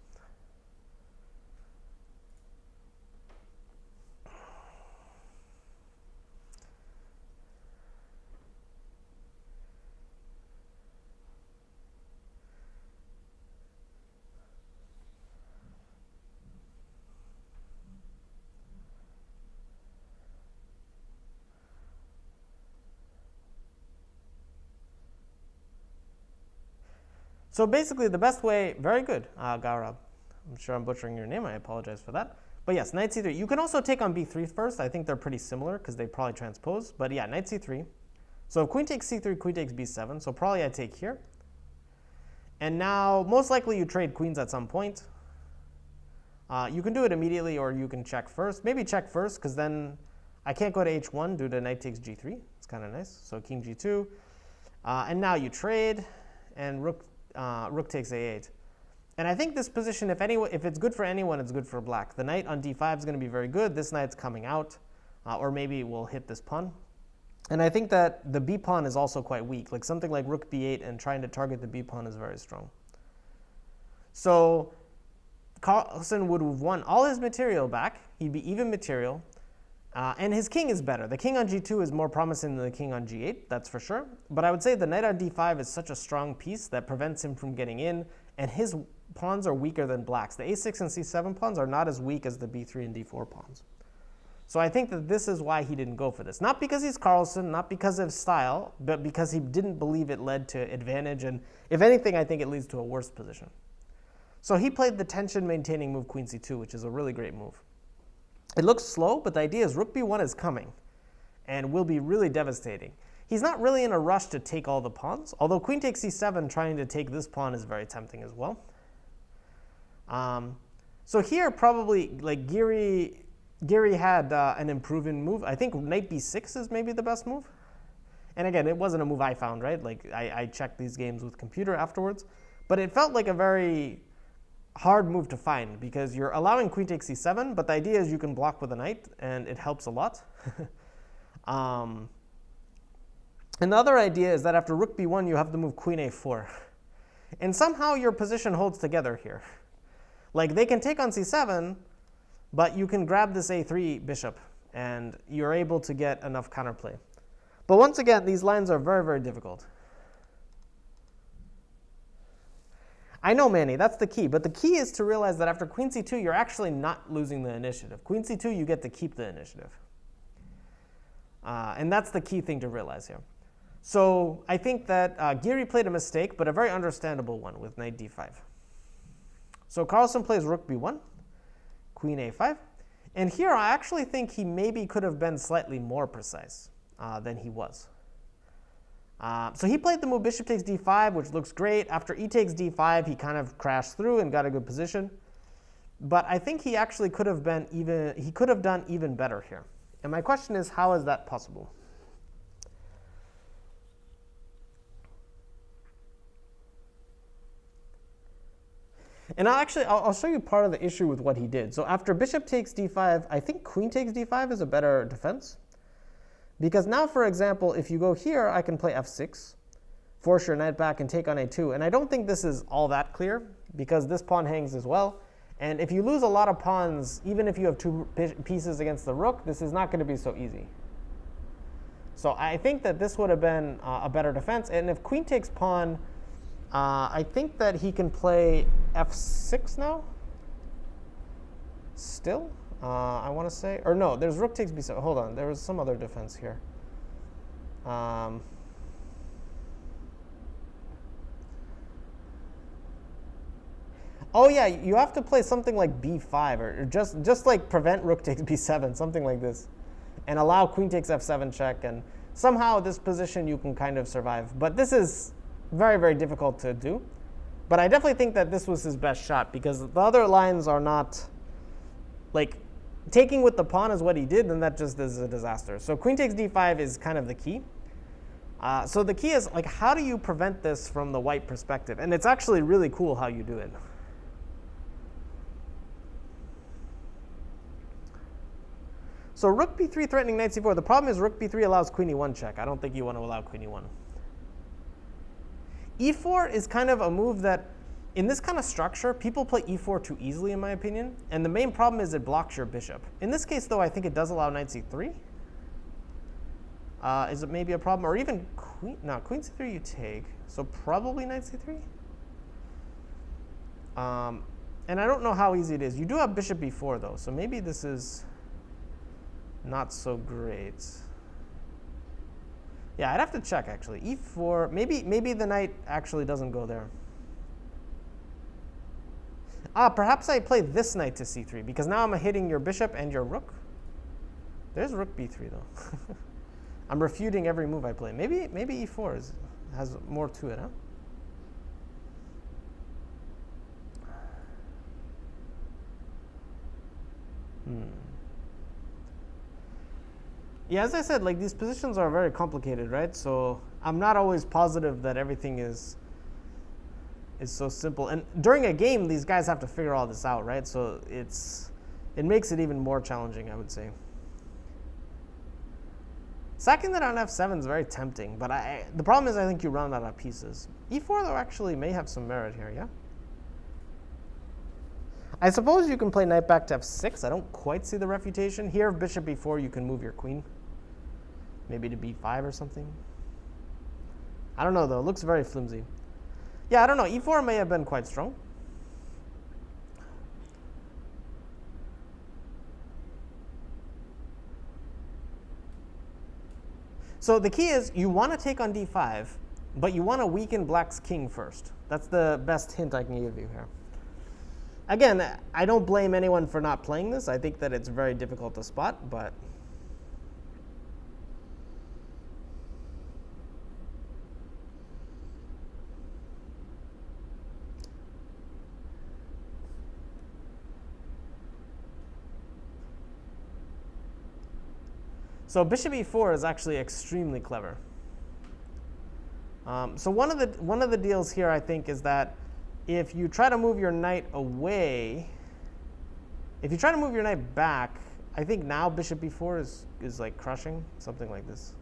So basically the best way, very good, Gaurav. I'm sure I'm butchering your name, I apologize for that. But yes, knight c3. You can also take on b3 first. I think they're pretty similar because they probably transpose. But yeah, knight c3. So queen takes c3, queen takes b7. So probably I take here. And now, most likely you trade queens at some point. You can do it immediately or you can check first. Maybe check first because then I can't go to h1 due to knight takes g3. It's kind of nice. So king g2. And now you trade and rook takes a8. And I think this position, if it's good for anyone, it's good for black. The knight on d5 is going to be very good. This knight's coming out, or maybe we'll hit this pawn. And I think that the b pawn is also quite weak. Like something like rook b8 and trying to target the b pawn is very strong. So Carlsen would have won all his material back. He'd be even material. And his king is better. The king on g2 is more promising than the king on g8, that's for sure. But I would say the knight on d5 is such a strong piece that prevents him from getting in, and his pawns are weaker than black's. The a6 and c7 pawns are not as weak as the b3 and d4 pawns. So I think that this is why he didn't go for this. Not because he's Carlsen, not because of style, but because he didn't believe it led to advantage. And if anything, I think it leads to a worse position. So he played the tension-maintaining move Queen c2, which is a really great move. It looks slow, but the idea is rook b1 is coming and will be really devastating. He's not really in a rush to take all the pawns, although queen takes c7 trying to take this pawn is very tempting as well. So here probably like Giri had an improving move. I think knight b6 is maybe the best move. And again, it wasn't a move I found, right? Like I checked these games with computer afterwards, but it felt like a very hard move to find because you're allowing queen takes c7, but the idea is you can block with a knight and it helps a lot. And the other idea is that after rook b1, you have to move queen a4. And somehow your position holds together here. Like they can take on c7, but you can grab this a3 bishop and you're able to get enough counterplay. But once again, these lines are very, very difficult. I know, Manny, that's the key. But the key is to realize that after queen c2, you're actually not losing the initiative. Queen c2, you get to keep the initiative. And that's the key thing to realize here. So I think that Giri played a mistake, but a very understandable one with knight d5. So Carlsen plays rook b1, queen a5. And here I actually think he maybe could have been slightly more precise than he was. So he played the move bishop takes d5, which looks great. After e takes d5, he kind of crashed through and got a good position. But I think he actually could have done even better here. And my question is, how is that possible? And I'll show you part of the issue with what he did. So after bishop takes d5, I think queen takes d5 is a better defense. Because now, for example, if you go here, I can play f6, force your knight back and take on a2. And I don't think this is all that clear, because this pawn hangs as well. And if you lose a lot of pawns, even if you have two pieces against the rook, this is not going to be so easy. So I think that this would have been a better defense. And if queen takes pawn, I think that he can play f6 now. Still, I want to say. Or no, there's rook takes b7. Hold on, there was some other defense here. Oh yeah, you have to play something like b5, or just like prevent rook takes b7, something like this, and allow queen takes f7 check, and somehow this position you can kind of survive. But this is very, very difficult to do. But I definitely think that this was his best shot, because the other lines are not, like, taking with the pawn is what he did, and that just is a disaster. So queen takes d5 is kind of the key. So the key is, like, how do you prevent this from the white perspective? And it's actually really cool how you do it. So rook b3 threatening knight c4. The problem is rook b3 allows queen e1 check. I don't think you want to allow queen e1. e4 is kind of a move that, in this kind of structure, people play e4 too easily, in my opinion. And the main problem is it blocks your bishop. In this case, though, I think it does allow knight c3. Is it maybe a problem? Or even queen? No, queen c3 you take. So probably knight c3. And I don't know how easy it is. You do have bishop b4, though. So maybe this is not so great. Yeah, I'd have to check, actually. e4, maybe the knight actually doesn't go there. Perhaps I play this knight to c3, because now I'm hitting your bishop and your rook. There's rook b3, though. I'm refuting every move I play. Maybe e4 has more to it, huh? Yeah, as I said, like, these positions are very complicated, right? So I'm not always positive that everything is so simple. And during a game, these guys have to figure all this out, right? So it makes it even more challenging, I would say. Sacking that on f7 is very tempting, but the problem is I think you run out of pieces. e4, though, actually may have some merit here, yeah? I suppose you can play knight back to f6. I don't quite see the refutation. Here, bishop b4, you can move your queen. Maybe to b5 or something. I don't know, though. It looks very flimsy. Yeah, I don't know. e4 may have been quite strong. So the key is you want to take on d5, but you want to weaken black's king first. That's the best hint I can give you here. Again, I don't blame anyone for not playing this. I think that it's very difficult to spot, but... So bishop e4 is actually extremely clever. So one of the deals here, I think, is that if you try to move your knight away, if you try to move your knight back, I think now bishop e4 is like crushing, something like this.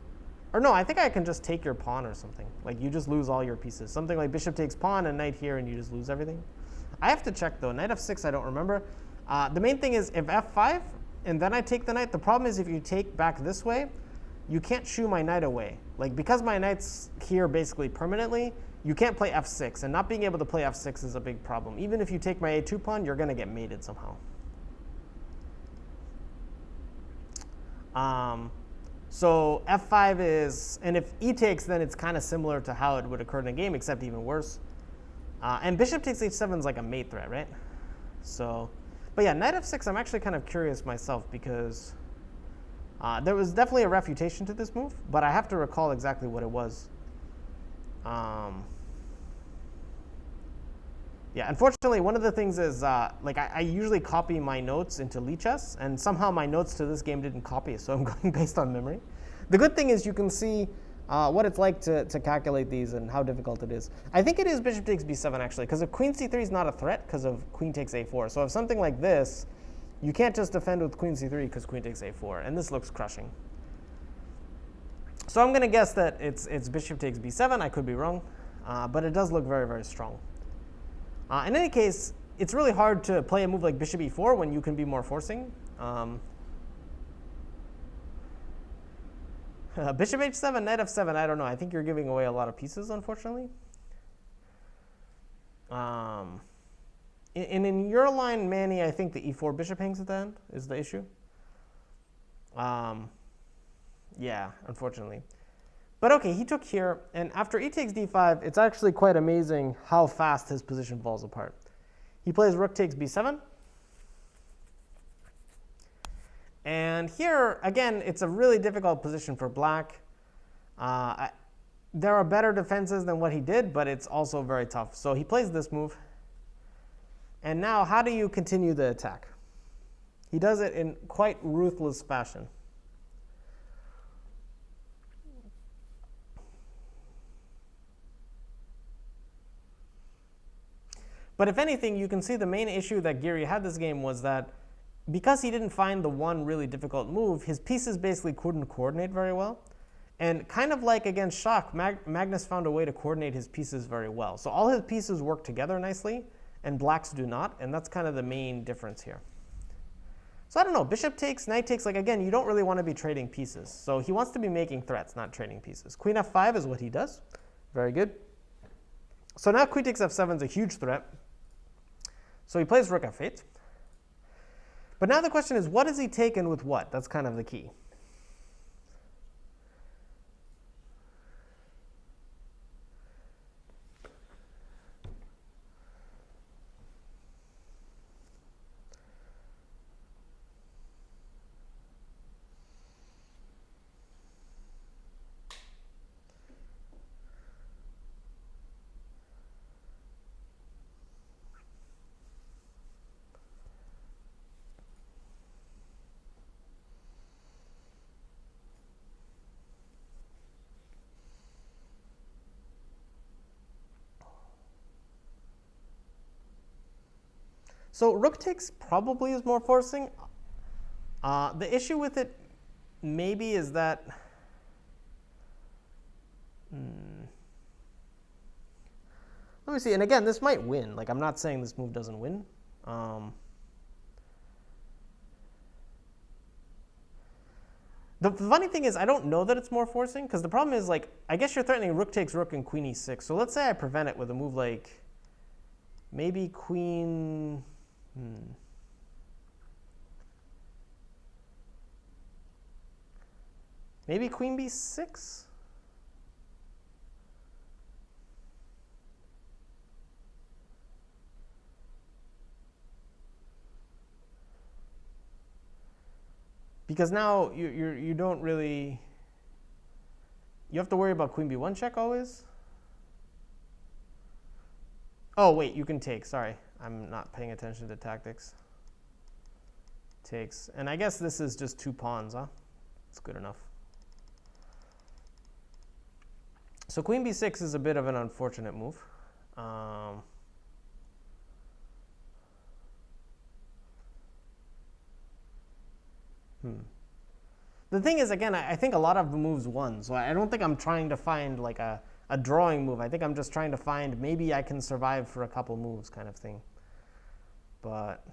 Or no, I think I can just take your pawn or something. Like you just lose all your pieces. Something like bishop takes pawn and knight here and you just lose everything. I have to check though. Knight f6 I don't remember. The main thing is if f5 and then I take the knight, the problem is if you take back this way, you can't shoo my knight away. Like because my knight's here basically permanently, you can't play f6, and not being able to play f6 is a big problem. Even if you take my a2 pawn, you're going to get mated somehow. So f5 is, and if e takes, then it's kind of similar to how it would occur in a game, except even worse. And bishop takes h7 is like a mate threat, right? So, but yeah, knight f6, I'm actually kind of curious myself because there was definitely a refutation to this move, but I have to recall exactly what it was. Yeah, unfortunately, one of the things is like I usually copy my notes into Lichess, and somehow my notes to this game didn't copy, so I'm going based on memory. The good thing is you can see what it's like to calculate these and how difficult it is. I think it is bishop takes b7 actually, because if queen c3 is not a threat because of queen takes a4. So if something like this, you can't just defend with queen c3 because queen takes a4, and this looks crushing. So I'm going to guess that it's bishop takes b7. I could be wrong, but it does look very, very strong. In any case, it's really hard to play a move like bishop e4 when you can be more forcing. Bishop h7, knight f7, I don't know. I think you're giving away a lot of pieces, unfortunately. In your line, Manny, I think the e4 bishop hangs at the end is the issue. Yeah, unfortunately. But okay, he took here, and after e takes d5, it's actually quite amazing how fast his position falls apart. He plays rook takes b7. And here, again, it's a really difficult position for black. There are better defenses than what he did, but it's also very tough. So he plays this move. And now, how do you continue the attack? He does it in quite ruthless fashion. But if anything, you can see the main issue that Giri had this game was that because he didn't find the one really difficult move, his pieces basically couldn't coordinate very well. And kind of like against Shak, Magnus found a way to coordinate his pieces very well. So all his pieces work together nicely, and black's do not, and that's kind of the main difference here. So I don't know, bishop takes, knight takes, like again, you don't really want to be trading pieces. So he wants to be making threats, not trading pieces. Queen f5 is what he does. Very good. So now queen takes f7 is a huge threat. So he plays rook f8. But now the question is, what is he taken with what? That's kind of the key. So rook takes probably is more forcing. The issue with it maybe is that let me see. And again, this might win. Like I'm not saying this move doesn't win. The funny thing is I don't know that it's more forcing because the problem is like I guess you're threatening rook takes rook and queen e6. So let's say I prevent it with a move like maybe queen. Maybe queen b6? Because now you don't really, you have to worry about queen b1 check always. Oh wait, you can take, sorry. I'm not paying attention to tactics. Takes, and I guess this is just 2 pawns, huh? It's good enough. So queen b6 is a bit of an unfortunate move. The thing is, again, I think a lot of the moves won, so I don't think I'm trying to find like a drawing move. I think I'm just trying to find maybe I can survive for a couple moves kind of thing. But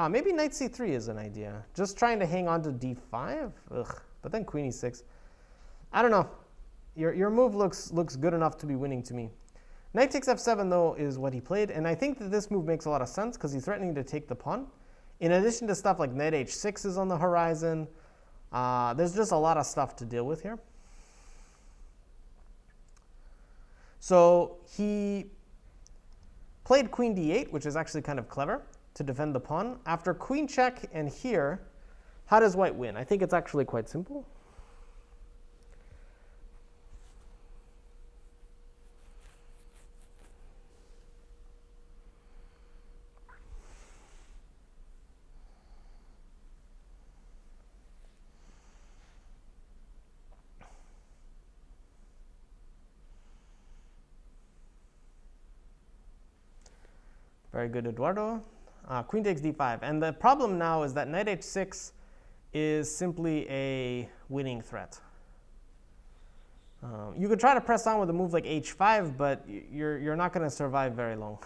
maybe knight c3 is an idea. Just trying to hang on to d5? Ugh. But then queen e6. I don't know. Your move looks good enough to be winning to me. Knight takes f7, though, is what he played. And I think that this move makes a lot of sense because he's threatening to take the pawn. In addition to stuff like knight h6 is on the horizon. There's just a lot of stuff to deal with here. So he played queen d8, which is actually kind of clever to defend the pawn. After queen check and here, how does white win? I think it's actually quite simple. Very good, Eduardo. Queen takes d5. And the problem now is that knight h6 is simply a winning threat. You could try to press on with a move like h5, but you're not going to survive very long.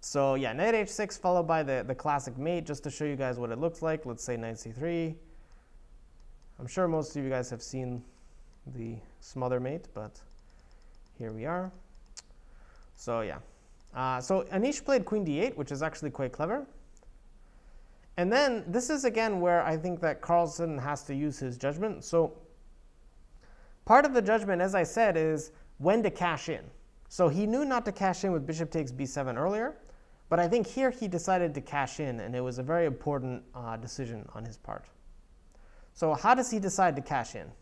So yeah, knight h6 followed by the classic mate, just to show you guys what it looks like. Let's say knight c3. I'm sure most of you guys have seen the smother mate, but here we are. So yeah. So Anish played queen d8, which is actually quite clever. And then this is again where I think that Carlsen has to use his judgment. So part of the judgment, as I said, is when to cash in. So he knew not to cash in with bishop takes b7 earlier, but I think here he decided to cash in, and it was a very important decision on his part. So how does he decide to cash in?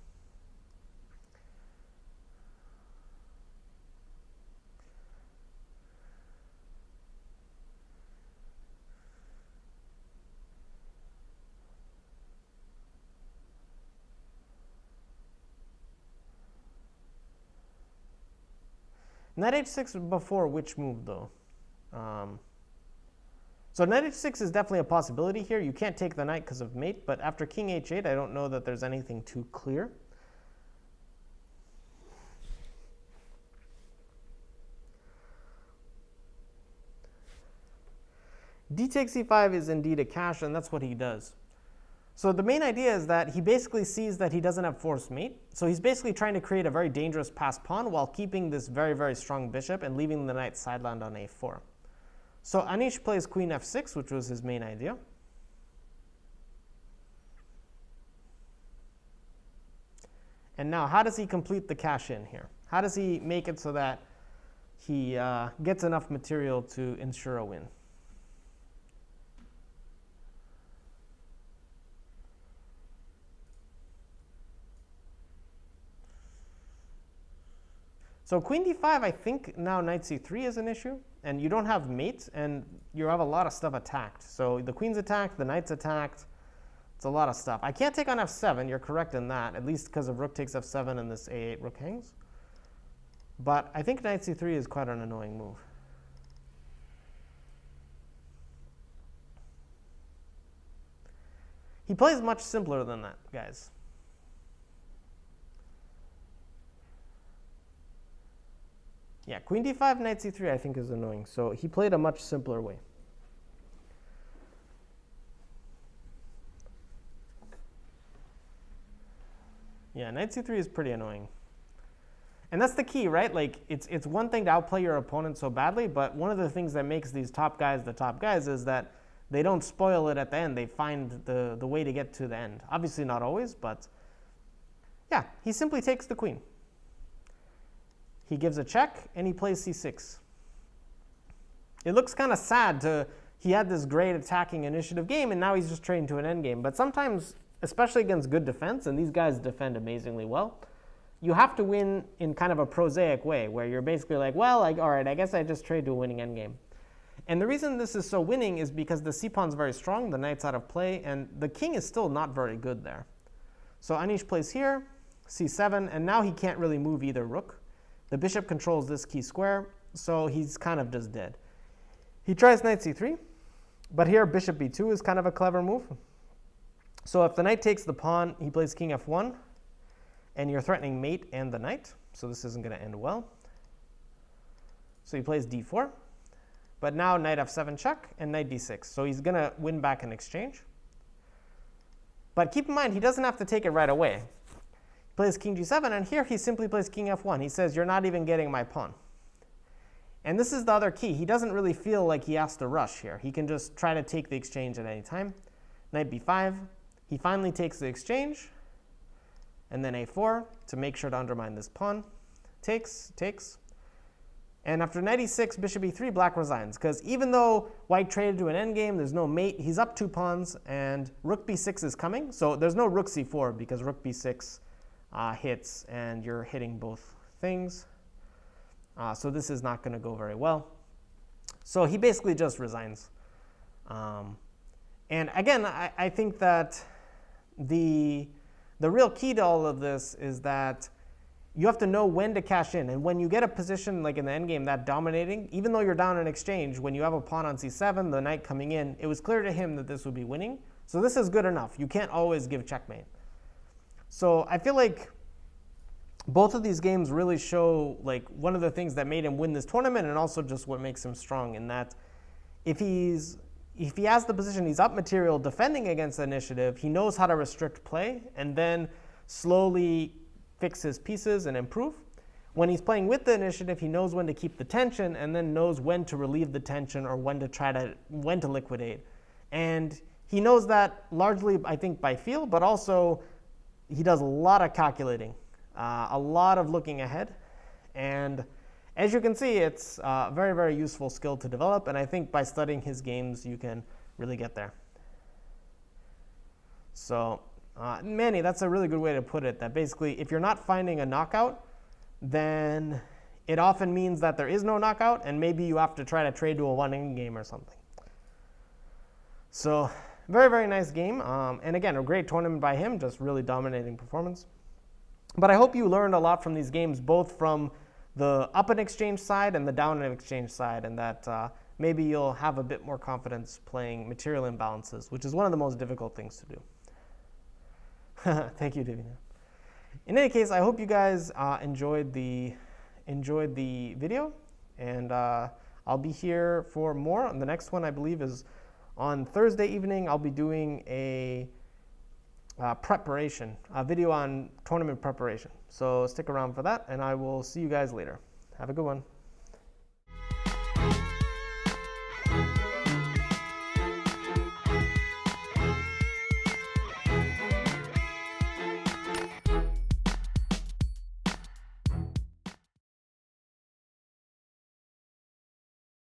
Knight h6 before which move, though? So knight h6 is definitely a possibility here. You can't take the knight because of mate, but after king h8, I don't know that there's anything too clear. D takes e5 is indeed a cash, and that's what he does. So the main idea is that he basically sees that he doesn't have forced mate. So he's basically trying to create a very dangerous passed pawn while keeping this very, very strong bishop and leaving the knight sidelined on a4. So Anish plays queen f6, which was his main idea. And now how does he complete the cash in here? How does he make it so that he gets enough material to ensure a win? So queen d5, I think now knight c3 is an issue, and you don't have mate, and you have a lot of stuff attacked. So the queen's attacked, the knight's attacked. It's a lot of stuff. I can't take on f7, you're correct in that, at least because of rook takes f7 and this a8 rook hangs. But I think knight c3 is quite an annoying move. He plays much simpler than that, guys. Yeah, queen d5, knight c3 I think is annoying. So he played a much simpler way. Yeah, knight c3 is pretty annoying. And that's the key, right? Like, it's one thing to outplay your opponent so badly, but one of the things that makes these top guys the top guys is that they don't spoil it at the end. They find the way to get to the end. Obviously not always, but yeah, he simply takes the queen. He gives a check, and he plays c6. It looks kind of sad he had this great attacking initiative game, and now he's just trading to an endgame. But sometimes, especially against good defense, and these guys defend amazingly well, you have to win in kind of a prosaic way, where you're basically like, well, all right, I guess I just trade to a winning endgame. And the reason this is so winning is because the c-pawn's very strong, the knight's out of play, and the king is still not very good there. So Anish plays here, c7, and now he can't really move either rook. The bishop controls this key square, so he's kind of just dead. He tries knight c3, but here bishop b2 is kind of a clever move. So if the knight takes the pawn, he plays king f1, and you're threatening mate and the knight, so this isn't going to end well. So he plays d4, but now knight f7 check and knight d6, so he's going to win back in exchange. But keep in mind, he doesn't have to take it right away. He plays king g7, and here he simply plays king f1. He says, you're not even getting my pawn. And this is the other key. He doesn't really feel like he has to rush here. He can just try to take the exchange at any time. Knight b5. He finally takes the exchange. And then a4 to make sure to undermine this pawn. Takes. And after knight e6, bishop e3, black resigns. Because even though white traded to an endgame, there's no mate. He's up 2 pawns, and rook b6 is coming. So there's no rook c4 because rook b6 hits, and you're hitting both things. So this is not going to go very well. So he basically just resigns. And again, I think that the real key to all of this is that you have to know when to cash in. And when you get a position like in the endgame that dominating, even though you're down in exchange, when you have a pawn on c7, the knight coming in, it was clear to him that this would be winning. So this is good enough. You can't always give checkmate. So I feel like both of these games really show like one of the things that made him win this tournament, and also just what makes him strong, in that if he has the position, he's up material defending against the initiative, he knows how to restrict play and then slowly fix his pieces and improve. When he's playing with the initiative, he knows when to keep the tension and then knows when to relieve the tension or when to liquidate. And he knows that largely, I think, by feel, but also he does a lot of calculating. A lot of looking ahead, and as you can see, it's a very, very useful skill to develop, and I think by studying his games you can really get there. So Manny, that's a really good way to put it, that basically if you're not finding a knockout, then it often means that there is no knockout, and maybe you have to try to trade to a one-inning game or something. So very, very nice game, and again, a great tournament by him, just really dominating performance. But I hope you learned a lot from these games, both from the up and exchange side and the down and exchange side, and that maybe you'll have a bit more confidence playing material imbalances, which is one of the most difficult things to do. Thank you, Divina. In any case, I hope you guys enjoyed the video, and I'll be here for more. The next one, I believe, is on Thursday evening. I'll be doing a video on tournament preparation. So stick around for that, and I will see you guys later. Have a good one.